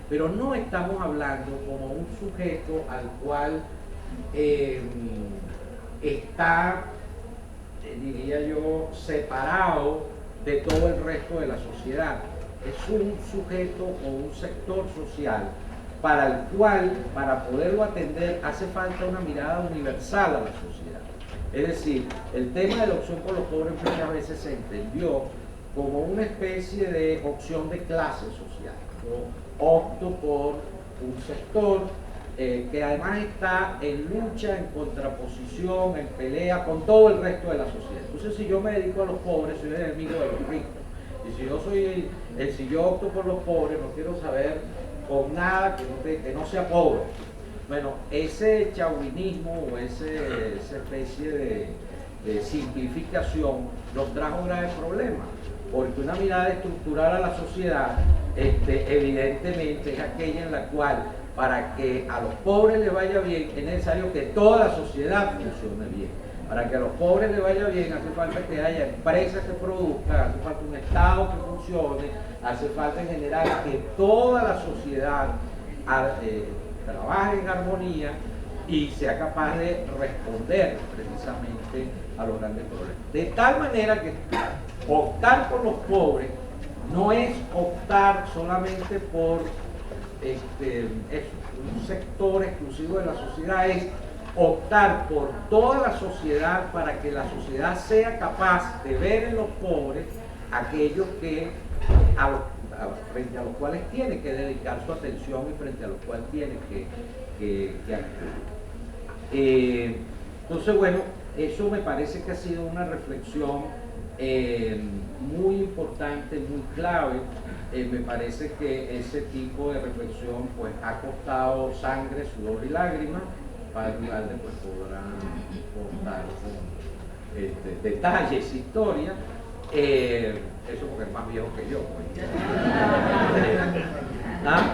pero no estamos hablando como un sujeto al cual está, diría yo, separado de todo el resto de la sociedad. Es un sujeto o un sector social para el cual, para poderlo atender, hace falta una mirada universal a la sociedad. Es decir, el tema de la opción por los pobres muchas veces se entendió como una especie de opción de clase social. Yo opto por un sector que además está en lucha, en contraposición, en pelea con todo el resto de la sociedad. Entonces, si yo me dedico a los pobres, soy el enemigo de los ricos. Y si yo opto por los pobres, no quiero saber con nada que no sea pobre. Bueno, ese chauvinismo o esa especie de simplificación nos trajo graves problemas, porque una mirada estructural a la sociedad evidentemente es aquella en la cual, para que a los pobres les vaya bien, es necesario que toda la sociedad funcione bien. Para que a los pobres les vaya bien, hace falta que haya empresas que produzcan, hace falta un Estado que funcione, hace falta en general que toda la sociedad trabaje en armonía y sea capaz de responder precisamente a los grandes problemas. De tal manera que optar por los pobres no es optar solamente por un sector exclusivo de la sociedad, es optar por toda la sociedad para que la sociedad sea capaz de ver en los pobres aquellos que frente a los cuales tiene que dedicar su atención y frente a los cuales tiene que actuar. Entonces, bueno, eso me parece que ha sido una reflexión muy importante, muy clave. Me parece que ese tipo de reflexión pues ha costado sangre, sudor y lágrimas. Para ayudarle pues podrán contar con detalles, historia. Eso porque es más viejo que yo. ¿Ah?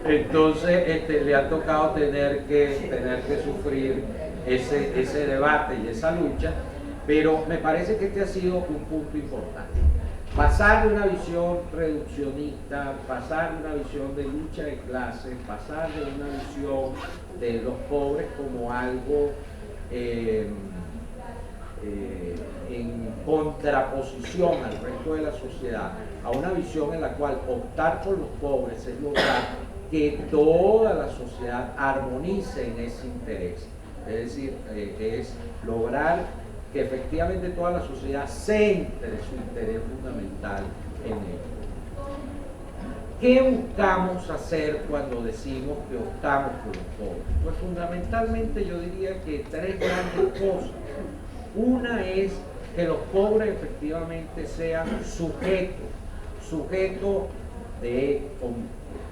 Entonces le ha tocado tener que sufrir ese debate y esa lucha, pero me parece que este ha sido un punto importante. Pasar de una visión reduccionista, pasar de una visión de lucha de clases, pasar de una visión de los pobres como algo en contraposición al resto de la sociedad, a una visión en la cual optar por los pobres es lograr que toda la sociedad armonice en ese interés. Es decir, es lograr que efectivamente toda la sociedad centre su interés fundamental en ello. ¿Qué buscamos hacer cuando decimos que optamos por los pobres? Pues fundamentalmente yo diría que tres grandes cosas. Una es que los pobres efectivamente sean sujetos de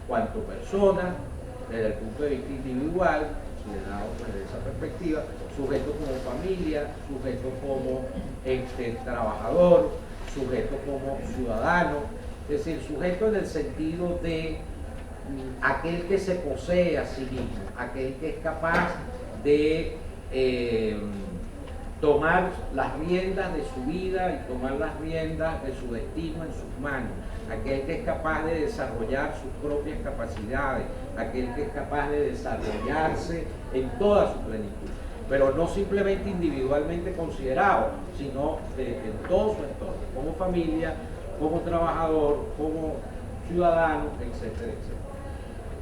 cuanto persona, desde el punto de vista individual, considerado desde esa perspectiva, sujeto como familia, sujeto como trabajador, sujeto como ciudadano, es decir, sujeto en el sentido de aquel que se posee a sí mismo, aquel que es capaz de tomar las riendas de su vida y tomar las riendas de su destino en sus manos, aquel que es capaz de desarrollar sus propias capacidades, aquel que es capaz de desarrollarse en toda su plenitud, pero no simplemente individualmente considerado, sino en todo su entorno, como familia, como trabajador, como ciudadano, etcétera, etcétera.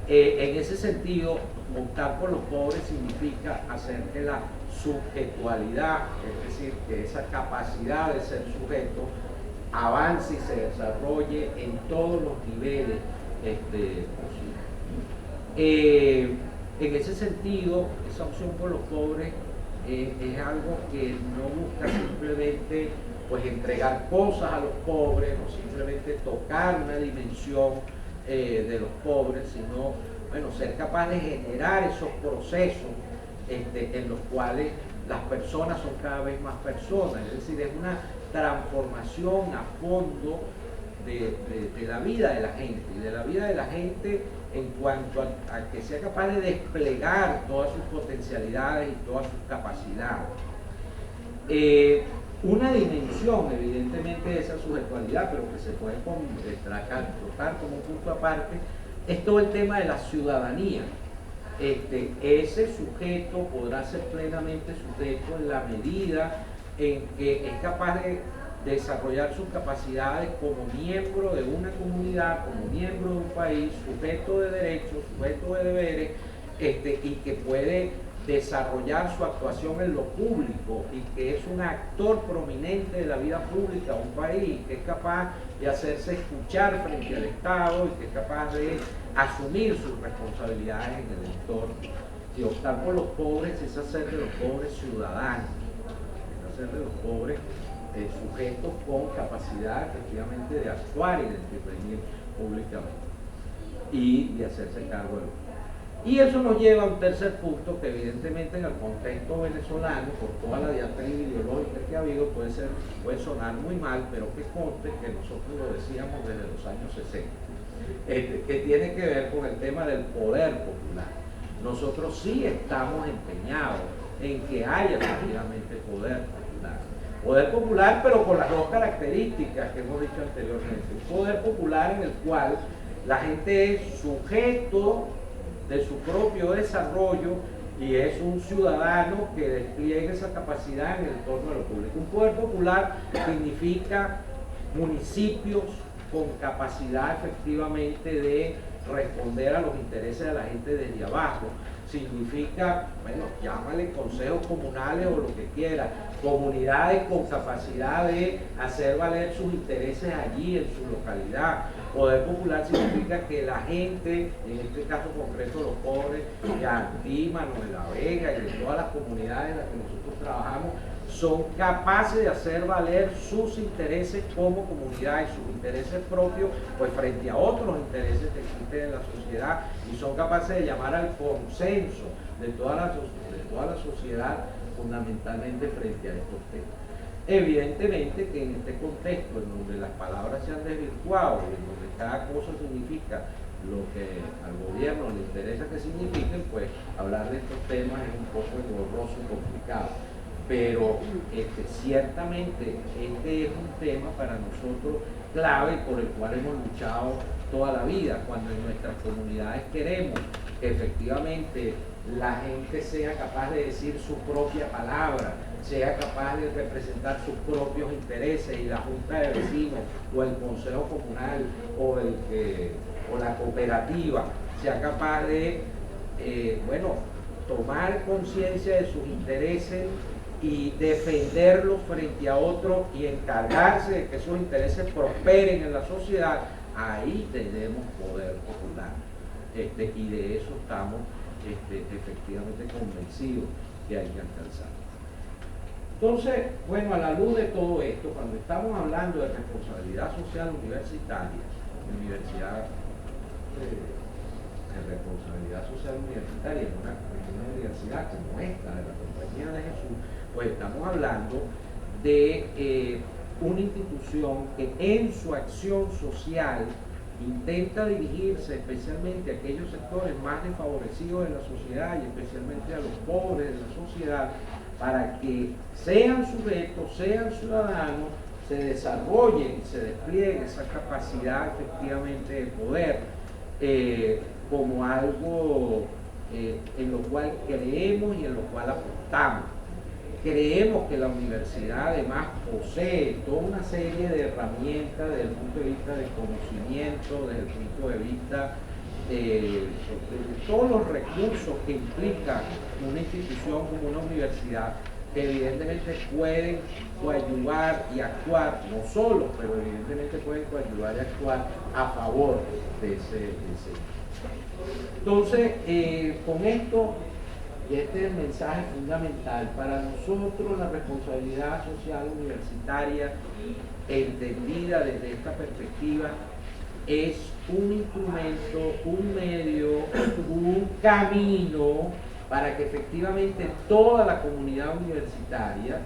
En ese sentido, optar por los pobres significa hacer que la subjetualidad, es decir, que esa capacidad de ser sujeto avance y se desarrolle en todos los niveles posibles. En ese sentido, esa opción por los pobres es algo que no busca simplemente pues entregar cosas a los pobres o simplemente tocar una dimensión de los pobres, sino bueno, ser capaz de generar esos procesos en los cuales las personas son cada vez más personas, es decir, es una transformación a fondo de la vida de la gente, y de la vida de la gente en cuanto a que sea capaz de desplegar todas sus potencialidades y todas sus capacidades. Una dimensión, evidentemente, de esa sujetualidad, pero que se puede tratar como un punto aparte, es todo el tema de la ciudadanía. Ese sujeto podrá ser plenamente sujeto en la medida en que es capaz de desarrollar sus capacidades como miembro de una comunidad, como miembro de un país, sujeto de derechos, sujeto de deberes, y que puede desarrollar su actuación en lo público y que es un actor prominente de la vida pública de un país, que es capaz de hacerse escuchar frente al Estado y que es capaz de asumir sus responsabilidades en el entorno. Si optar por los pobres es hacer de los pobres ciudadanos, es hacer de los pobres sujetos con capacidad efectivamente de actuar y de intervenir públicamente y de hacerse cargo de los. Y eso nos lleva a un tercer punto que evidentemente en el contexto venezolano, por toda la diatriba ideológica que ha habido, puede sonar muy mal, pero que conste que nosotros lo decíamos desde los años 60, que tiene que ver con el tema del poder popular. Nosotros sí estamos empeñados en que haya efectivamente poder popular. Poder popular, pero con las dos características que hemos dicho anteriormente. Un poder popular en el cual la gente es sujeto de su propio desarrollo y es un ciudadano que despliegue esa capacidad en el entorno de lo público. Un poder popular significa municipios con capacidad efectivamente de responder a los intereses de la gente desde abajo. Significa, bueno, llámale consejos comunales o lo que quiera, comunidades con capacidad de hacer valer sus intereses allí en su localidad. Poder popular significa que la gente, en este caso concreto los pobres de Antímano, de La Vega y de todas las comunidades en las que nosotros trabajamos, son capaces de hacer valer sus intereses como comunidad y sus intereses propios, pues frente a otros intereses que existen en la sociedad, y son capaces de llamar al consenso de toda la sociedad fundamentalmente frente a estos temas. Evidentemente que en este contexto en donde las palabras se han desvirtuado, en donde cada cosa significa lo que al gobierno le interesa que signifiquen, pues hablar de estos temas es un poco engorroso y complicado. Pero ciertamente este es un tema para nosotros clave por el cual hemos luchado toda la vida. Cuando en nuestras comunidades queremos que efectivamente la gente sea capaz de decir su propia palabra, sea capaz de representar sus propios intereses, y la junta de vecinos o el consejo comunal o la cooperativa sea capaz de tomar conciencia de sus intereses y defenderlos frente a otros y encargarse de que esos intereses prosperen en la sociedad, ahí tenemos poder popular. Y de eso estamos efectivamente convencidos que hay que alcanzar. Entonces, bueno, a la luz de todo esto, cuando estamos hablando de responsabilidad social universitaria, de responsabilidad social universitaria en una universidad como esta, de la Compañía de Jesús, pues estamos hablando de una institución que en su acción social intenta dirigirse especialmente a aquellos sectores más desfavorecidos de la sociedad y especialmente a los pobres de la sociedad, para que sean sujetos, sean ciudadanos, se desarrollen, se despliegue esa capacidad efectivamente de poder como algo en lo cual creemos y en lo cual apostamos. Creemos que la universidad además posee toda una serie de herramientas desde el punto de vista del conocimiento, desde el punto de vista de todos los recursos que implica una institución como una universidad, que evidentemente pueden coadyuvar y actuar, no solo, pero evidentemente pueden coadyuvar y actuar a favor de ese. Entonces, con esto, y este es el mensaje fundamental, para nosotros la responsabilidad social universitaria, entendida desde esta perspectiva, es un instrumento, un medio, un camino para que efectivamente toda la comunidad universitaria,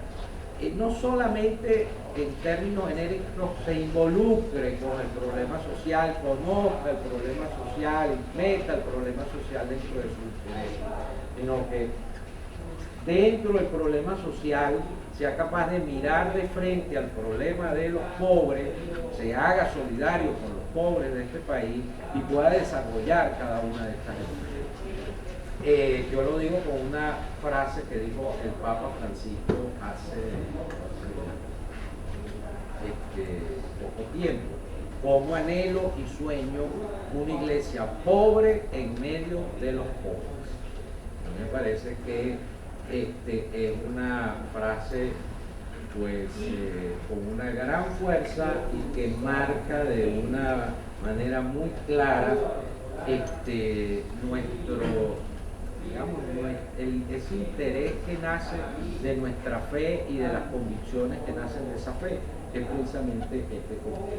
no solamente en términos genéricos se involucre con el problema social, conozca el problema social, meta el problema social dentro de su interés, sino que dentro del problema social sea capaz de mirar de frente al problema de los pobres, se haga solidario con los pobres de este país y pueda desarrollar cada una de estas empresas. Yo lo digo con una frase que dijo el Papa Francisco hace poco tiempo: como anhelo y sueño una iglesia pobre en medio de los pobres. A mí me parece que es una frase pues con una gran fuerza y que marca de una manera muy clara nuestro, digamos, ese interés que nace de nuestra fe y de las convicciones que nacen de esa fe, que es precisamente este compromiso.